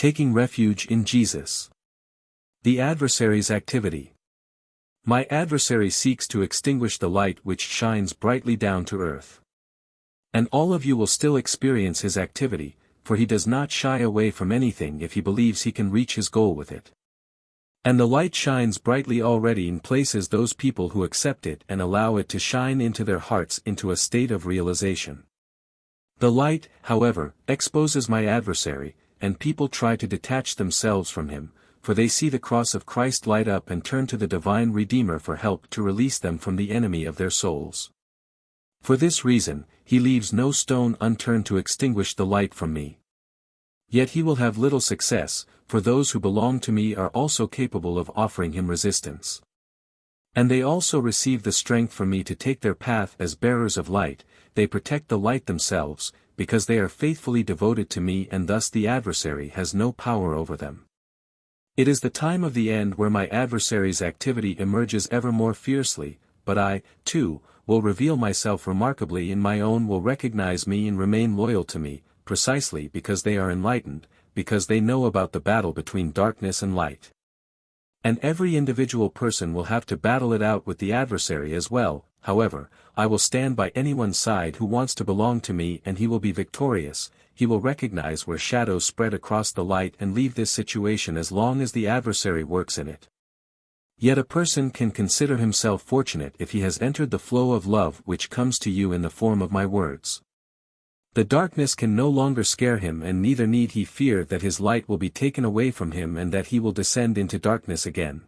Taking refuge in Jesus. The adversary's activity. My adversary seeks to extinguish the light which shines brightly down to earth. And all of you will still experience his activity, for he does not shy away from anything if he believes he can reach his goal with it. And the light shines brightly already in places those people who accept it and allow it to shine into their hearts into a state of realization. The light, however, exposes my adversary, and people try to detach themselves from him, for they see the cross of Christ light up and turn to the divine Redeemer for help to release them from the enemy of their souls. For this reason, he leaves no stone unturned to extinguish the light from me. Yet he will have little success, for those who belong to me are also capable of offering him resistance. And they also receive the strength from me to take their path as bearers of light. They protect the light themselves, because they are faithfully devoted to me, and thus the adversary has no power over them. It is the time of the end where my adversary's activity emerges ever more fiercely, but I, too, will reveal myself remarkably, and my own will recognize me and remain loyal to me, precisely because they are enlightened, because they know about the battle between darkness and light. And every individual person will have to battle it out with the adversary as well. However, I will stand by anyone's side who wants to belong to me, and he will be victorious. He will recognize where shadows spread across the light and leave this situation as long as the adversary works in it. Yet a person can consider himself fortunate if he has entered the flow of love which comes to you in the form of my words. The darkness can no longer scare him, and neither need he fear that his light will be taken away from him and that he will descend into darkness again.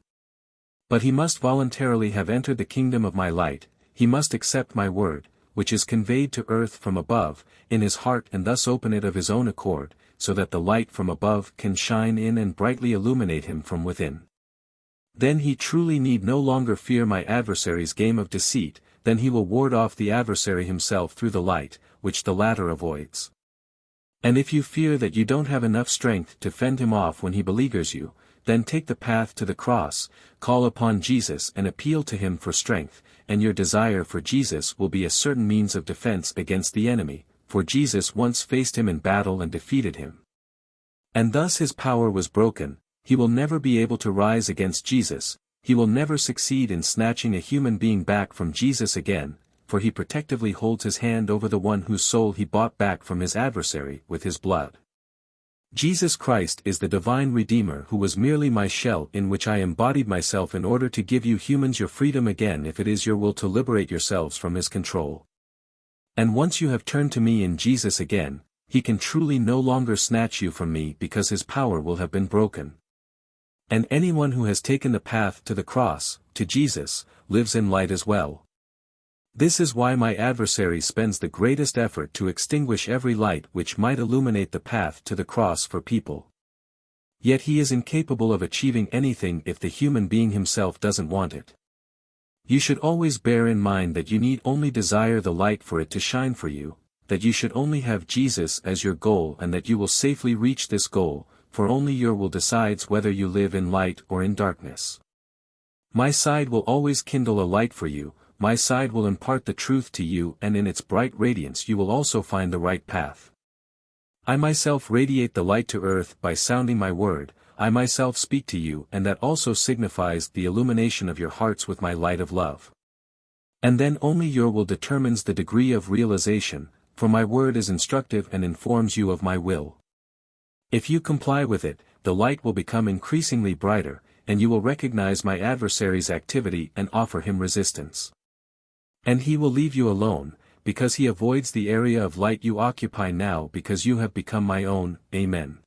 But he must voluntarily have entered the kingdom of my light. He must accept my word, which is conveyed to earth from above, in his heart, and thus open it of his own accord, so that the light from above can shine in and brightly illuminate him from within. Then he truly need no longer fear my adversary's game of deceit. Then he will ward off the adversary himself through the light, which the latter avoids. And if you fear that you don't have enough strength to fend him off when he beleaguers you, then take the path to the cross, call upon Jesus and appeal to him for strength, and your desire for Jesus will be a certain means of defense against the enemy, for Jesus once faced him in battle and defeated him. And thus his power was broken. He will never be able to rise against Jesus. He will never succeed in snatching a human being back from Jesus again, for he protectively holds his hand over the one whose soul he bought back from his adversary with his blood. Jesus Christ is the divine Redeemer who was merely my shell in which I embodied myself in order to give you humans your freedom again if it is your will to liberate yourselves from his control. And once you have turned to me in Jesus again, he can truly no longer snatch you from me because his power will have been broken. And anyone who has taken the path to the cross, to Jesus, lives in light as well. This is why my adversary spends the greatest effort to extinguish every light which might illuminate the path to the cross for people. Yet he is incapable of achieving anything if the human being himself doesn't want it. You should always bear in mind that you need only desire the light for it to shine for you, that you should only have Jesus as your goal, and that you will safely reach this goal, for only your will decides whether you live in light or in darkness. My side will always kindle a light for you. My side will impart the truth to you, and in its bright radiance you will also find the right path. I myself radiate the light to earth by sounding my word. I myself speak to you, and that also signifies the illumination of your hearts with my light of love. And then only your will determines the degree of realization, for my word is instructive and informs you of my will. If you comply with it, the light will become increasingly brighter, and you will recognize my adversary's activity and offer him resistance. And he will leave you alone, because he avoids the area of light you occupy now because you have become my own. Amen.